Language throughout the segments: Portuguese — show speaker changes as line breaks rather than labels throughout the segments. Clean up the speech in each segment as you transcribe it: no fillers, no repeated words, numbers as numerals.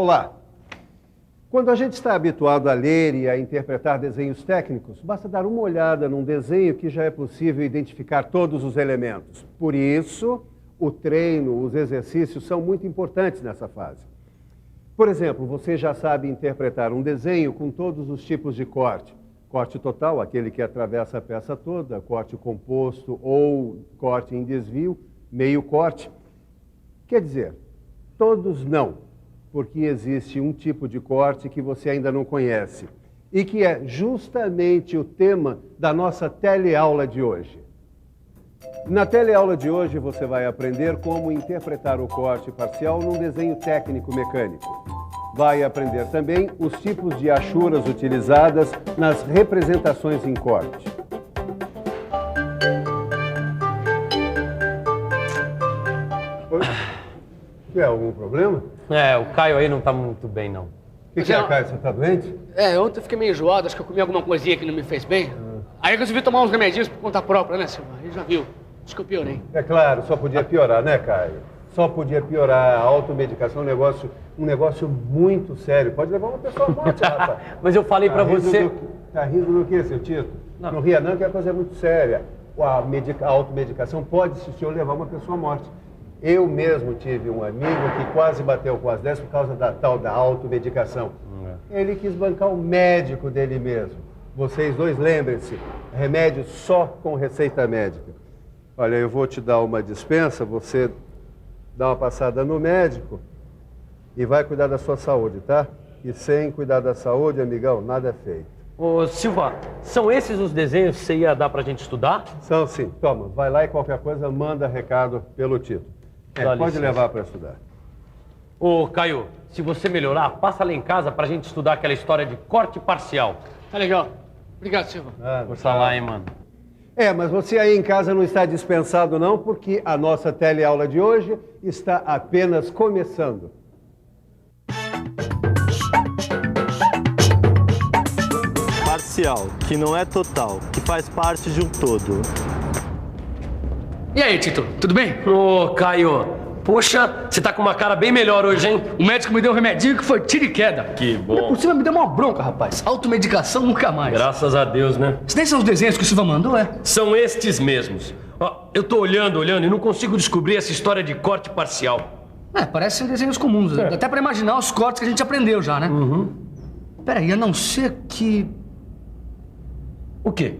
Vamos lá. Quando a gente está habituado a ler e a interpretar desenhos técnicos, basta dar uma olhada num desenho que já é possível identificar todos os elementos. Por isso, o treino, os exercícios são muito importantes nessa fase. Por exemplo, você já sabe interpretar um desenho com todos os tipos de corte. Corte total, aquele que atravessa a peça toda, corte composto ou corte em desvio, meio corte. Quer dizer, todos não. Porque existe um tipo de corte que você ainda não conhece e que é justamente o tema da nossa teleaula de hoje. Na teleaula de hoje você vai aprender como interpretar o corte parcial num desenho técnico mecânico. Vai aprender também os tipos de achuras utilizadas nas representações em corte. Tem algum problema?
O Caio aí não tá muito bem, não.
O que é, Caio? Você tá doente?
Ontem eu fiquei meio enjoado, acho que eu comi alguma coisinha que não me fez bem. Aí eu resolvi tomar uns remedinhos por conta própria, né, Silva? Aí já viu. Acho que eu piorei.
É claro, só podia piorar, né, Caio? Só podia piorar. A automedicação é um negócio muito sério. Pode levar uma pessoa à morte, rapaz.
Mas eu falei pra você...
Tá rindo do quê, seu Tito? Não ria não, que a coisa é muito séria. A automedicação pode, se o senhor levar uma pessoa à morte. Eu mesmo tive um amigo que quase bateu com as 10 por causa da tal da automedicação. Ele quis bancar o médico dele mesmo. Vocês dois lembrem-se, remédio só com receita médica. Olha, eu vou te dar uma dispensa, você dá uma passada no médico e vai cuidar da sua saúde, tá? E sem cuidar da saúde, amigão, nada é feito.
Ô, Silva, são esses os desenhos que você ia dar pra gente estudar?
São sim. Toma, vai lá e qualquer coisa manda recado pelo Tito. Pode levar para estudar.
Ô, Caio, se você melhorar, passa lá em casa pra gente estudar aquela história de corte parcial.
Tá legal. Obrigado, Silva.
Força lá, hein, mano.
Mas você aí em casa não está dispensado não, porque a nossa teleaula de hoje está apenas começando.
Parcial, que não é total, que faz parte de um todo.
E aí, Tito, tudo bem?
Ô, Caio, poxa, você tá com uma cara bem melhor hoje, hein?
O médico me deu um remedinho que foi tiro e queda.
Que bom.
Por cima me deu uma bronca, rapaz. Automedicação nunca mais.
Graças a Deus, né?
Esses nem são os desenhos que o Silva mandou, é?
São estes mesmos. Ó, eu tô olhando e não consigo descobrir essa história de corte parcial.
Parecem desenhos comuns. Até pra imaginar os cortes que a gente aprendeu já, né? Peraí, a não ser que...
O quê?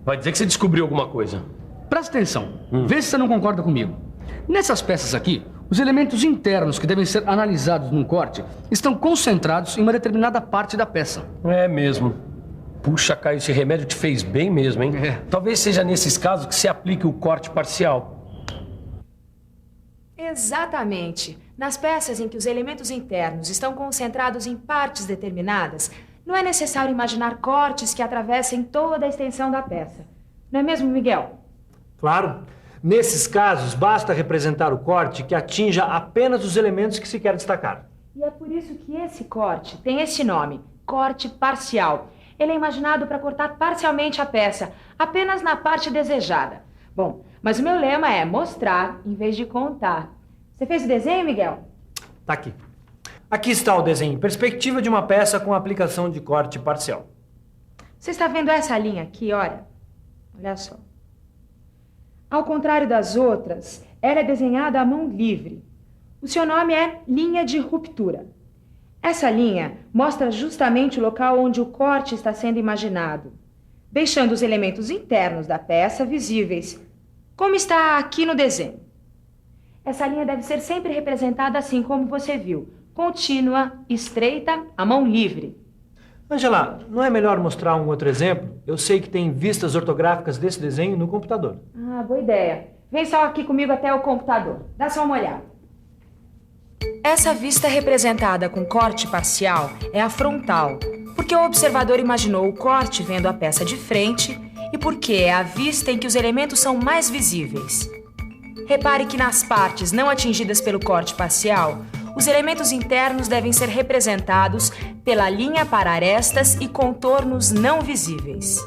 Vai dizer que você descobriu alguma coisa.
Presta atenção, vê se você não concorda comigo. Nessas peças aqui, os elementos internos que devem ser analisados num corte estão concentrados em uma determinada parte da peça.
É mesmo. Puxa, Caio, esse remédio te fez bem mesmo, hein? Talvez seja nesses casos que se aplique o corte parcial.
Exatamente. Nas peças em que os elementos internos estão concentrados em partes determinadas, não é necessário imaginar cortes que atravessem toda a extensão da peça. Não é mesmo, Miguel?
Claro. Nesses casos, basta representar o corte que atinja apenas os elementos que se quer destacar.
E é por isso que esse corte tem esse nome, corte parcial. Ele é imaginado para cortar parcialmente a peça, apenas na parte desejada. Bom, mas o meu lema é mostrar em vez de contar. Você fez o desenho, Miguel?
Tá aqui. Aqui está o desenho em perspectiva de uma peça com aplicação de corte parcial.
Você está vendo essa linha aqui, olha? Olha só. Ao contrário das outras, ela é desenhada à mão livre. O seu nome é linha de ruptura. Essa linha mostra justamente o local onde o corte está sendo imaginado, deixando os elementos internos da peça visíveis, como está aqui no desenho. Essa linha deve ser sempre representada assim como você viu, contínua, estreita, à mão livre.
Angela, não é melhor mostrar um outro exemplo? Eu sei que tem vistas ortográficas desse desenho no computador.
Boa ideia. Vem só aqui comigo até o computador. Dá só uma olhada. Essa vista representada com corte parcial é a frontal, porque o observador imaginou o corte vendo a peça de frente e porque é a vista em que os elementos são mais visíveis. Repare que nas partes não atingidas pelo corte parcial, os elementos internos devem ser representados pela linha para arestas e contornos não visíveis.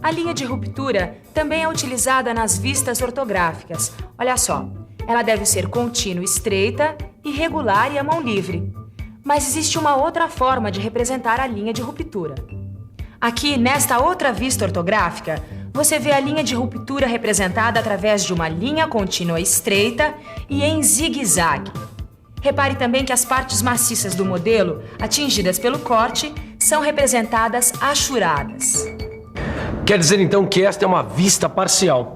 A linha de ruptura também é utilizada nas vistas ortográficas. Olha só, ela deve ser contínua, estreita, irregular e à mão livre. Mas existe uma outra forma de representar a linha de ruptura. Aqui, nesta outra vista ortográfica, você vê a linha de ruptura representada através de uma linha contínua estreita e em zigue-zague. Repare também que as partes maciças do modelo, atingidas pelo corte, são representadas achuradas.
Quer dizer, então, que esta é uma vista parcial.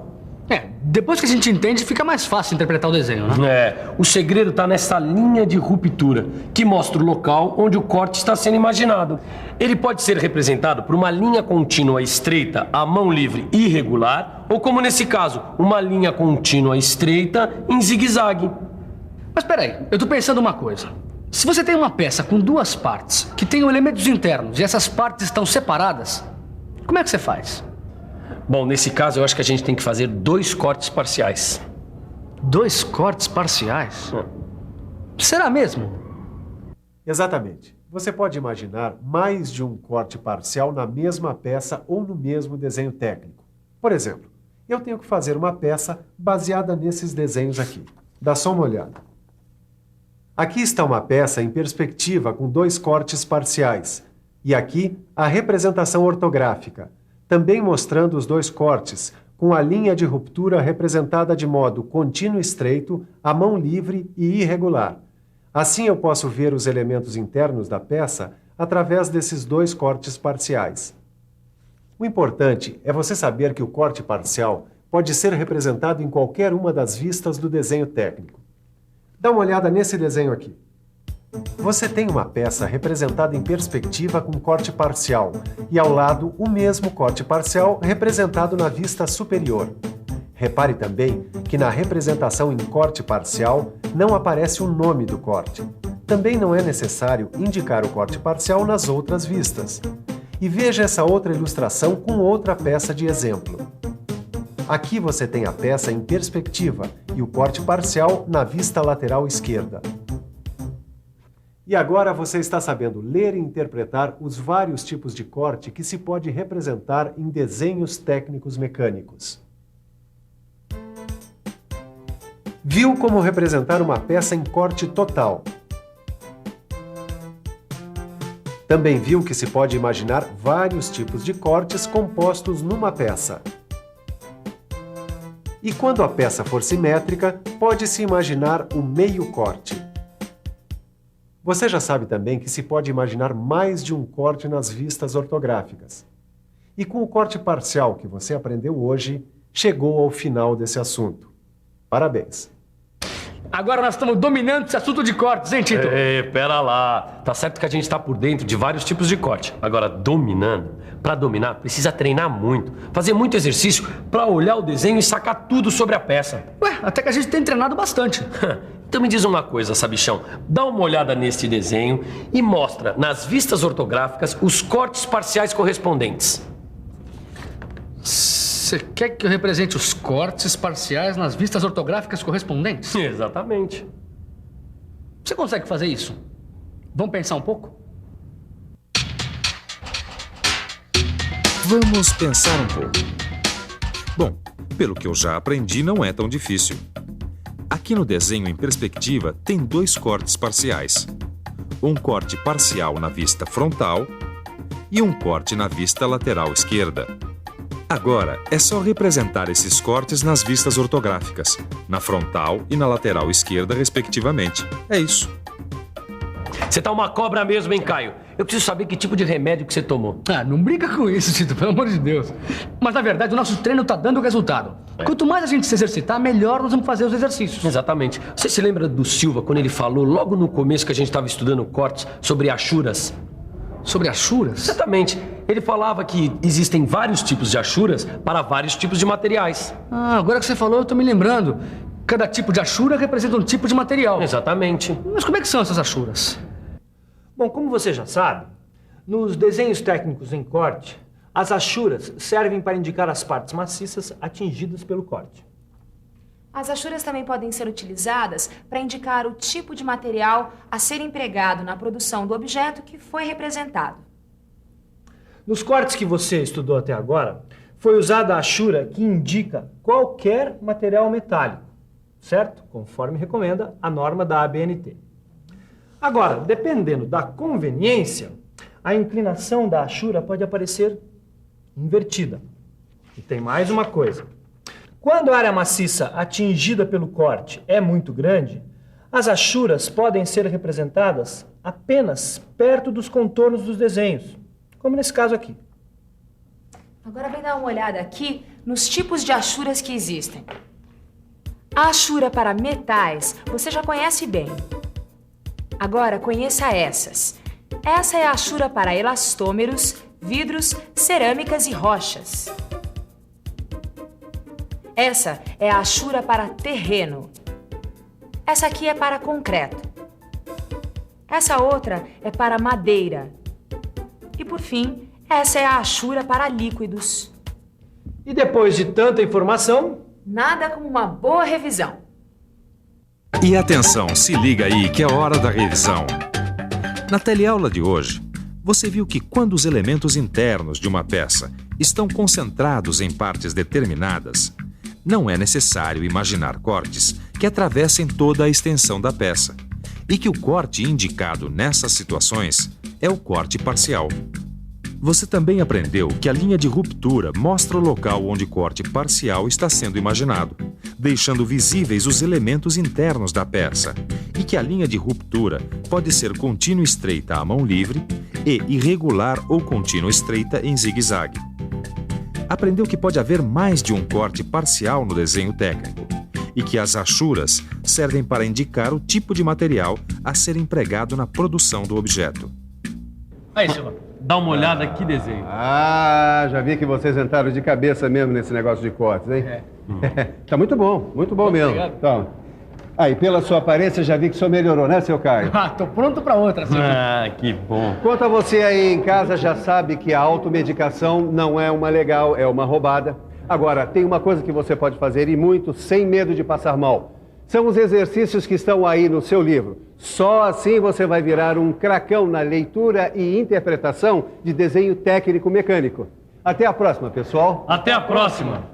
Depois que a gente entende, fica mais fácil interpretar o desenho, né?
O segredo está nessa linha de ruptura, que mostra o local onde o corte está sendo imaginado. Ele pode ser representado por uma linha contínua estreita, à mão livre e irregular, ou como nesse caso, uma linha contínua estreita em zigue-zague.
Mas peraí, eu tô pensando uma coisa. Se você tem uma peça com duas partes, que tenham elementos internos, e essas partes estão separadas, como é que você faz?
Bom, nesse caso eu acho que a gente tem que fazer 2 cortes parciais.
2 cortes parciais? Será mesmo?
Exatamente. Você pode imaginar mais de um corte parcial na mesma peça ou no mesmo desenho técnico. Por exemplo, eu tenho que fazer uma peça baseada nesses desenhos aqui. Dá só uma olhada. Aqui está uma peça em perspectiva com 2 cortes parciais. E aqui a representação ortográfica, também mostrando os 2 cortes, com a linha de ruptura representada de modo contínuo estreito, à mão livre e irregular. Assim eu posso ver os elementos internos da peça através desses 2 cortes parciais. O importante é você saber que o corte parcial pode ser representado em qualquer uma das vistas do desenho técnico. Dá uma olhada nesse desenho aqui. Você tem uma peça representada em perspectiva com corte parcial e ao lado o mesmo corte parcial representado na vista superior. Repare também que na representação em corte parcial não aparece o nome do corte. Também não é necessário indicar o corte parcial nas outras vistas. E veja essa outra ilustração com outra peça de exemplo. Aqui você tem a peça em perspectiva e o corte parcial na vista lateral esquerda. E agora você está sabendo ler e interpretar os vários tipos de corte que se pode representar em desenhos técnicos mecânicos. Viu como representar uma peça em corte total. Também viu que se pode imaginar vários tipos de cortes compostos numa peça. E quando a peça for simétrica, pode-se imaginar o meio corte. Você já sabe também que se pode imaginar mais de um corte nas vistas ortográficas. E com o corte parcial que você aprendeu hoje, chegou ao final desse assunto. Parabéns!
Agora nós estamos dominando esse assunto de cortes, hein, Tito?
Pera lá. Tá certo que a gente tá por dentro de vários tipos de corte. Agora, dominando, pra dominar, precisa treinar muito. Fazer muito exercício pra olhar o desenho e sacar tudo sobre a peça.
Até que a gente tem treinado bastante.
Então me diz uma coisa, sabichão. Dá uma olhada neste desenho e mostra nas vistas ortográficas os cortes parciais correspondentes.
Você quer que eu represente os cortes parciais nas vistas ortográficas correspondentes?
Exatamente.
Você consegue fazer isso? Vamos pensar um pouco?
Vamos pensar um pouco. Bom, pelo que eu já aprendi, não é tão difícil. Aqui no desenho em perspectiva tem 2 cortes parciais. Um corte parcial na vista frontal e um corte na vista lateral esquerda. Agora, é só representar esses cortes nas vistas ortográficas, na frontal e na lateral esquerda, respectivamente. É isso.
Você tá uma cobra mesmo, hein, Caio? Eu preciso saber que tipo de remédio que você tomou.
Não brinca com isso, Tito, pelo amor de Deus. Mas, na verdade, o nosso treino tá dando resultado. Quanto mais a gente se exercitar, melhor nós vamos fazer os exercícios.
Exatamente. Você se lembra do Silva, quando ele falou, logo no começo que a gente estava estudando cortes, sobre achuras?
Sobre achuras?
Exatamente. Ele falava que existem vários tipos de achuras para vários tipos de materiais.
Agora que você falou, eu tô me lembrando. Cada tipo de achura representa um tipo de material.
Exatamente.
Mas como é que são essas achuras?
Bom, como você já sabe, nos desenhos técnicos em corte, as achuras servem para indicar as partes maciças atingidas pelo corte.
As achuras também podem ser utilizadas para indicar o tipo de material a ser empregado na produção do objeto que foi representado.
Nos cortes que você estudou até agora, foi usada a achura que indica qualquer material metálico, certo? Conforme recomenda a norma da ABNT. Agora, dependendo da conveniência, a inclinação da achura pode aparecer invertida. E tem mais uma coisa. Quando a área maciça atingida pelo corte é muito grande, as achuras podem ser representadas apenas perto dos contornos dos desenhos, como nesse caso aqui.
Agora vem dar uma olhada aqui nos tipos de achuras que existem. A achura para metais você já conhece bem. Agora conheça essas. Essa é a achura para elastômeros, vidros, cerâmicas e rochas. Essa é a achura para terreno. Essa aqui é para concreto. Essa outra é para madeira. E por fim, essa é a achura para líquidos.
E depois de tanta informação,
nada como uma boa revisão.
E atenção, se liga aí que é hora da revisão. Na teleaula de hoje, você viu que quando os elementos internos de uma peça estão concentrados em partes determinadas, não é necessário imaginar cortes que atravessem toda a extensão da peça, e que o corte indicado nessas situações é o corte parcial. Você também aprendeu que a linha de ruptura mostra o local onde o corte parcial está sendo imaginado, deixando visíveis os elementos internos da peça, e que a linha de ruptura pode ser contínua estreita à mão livre e irregular ou contínua estreita em zigue-zague. Aprendeu que pode haver mais de um corte parcial no desenho técnico, e que as achuras servem para indicar o tipo de material a ser empregado na produção do objeto.
Aí, Silva, dá uma olhada aqui, desenho.
Ah, já vi que vocês entraram de cabeça mesmo nesse negócio de cortes, hein? Tá muito bom mesmo.
Obrigado.
Então, aí, pela sua aparência, já vi que o senhor melhorou, né, seu Caio?
Tô pronto pra outra, Silvio.
Ah, que bom.
Quanto a você aí em casa, já sabe que a automedicação não é uma legal, é uma roubada. Agora, tem uma coisa que você pode fazer e muito, sem medo de passar mal. São os exercícios que estão aí no seu livro. Só assim você vai virar um cracão na leitura e interpretação de desenho técnico mecânico. Até a próxima, pessoal.
Até a próxima.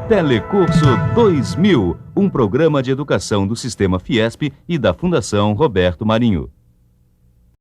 Telecurso 2000, um programa de educação do Sistema Fiesp e da Fundação Roberto Marinho.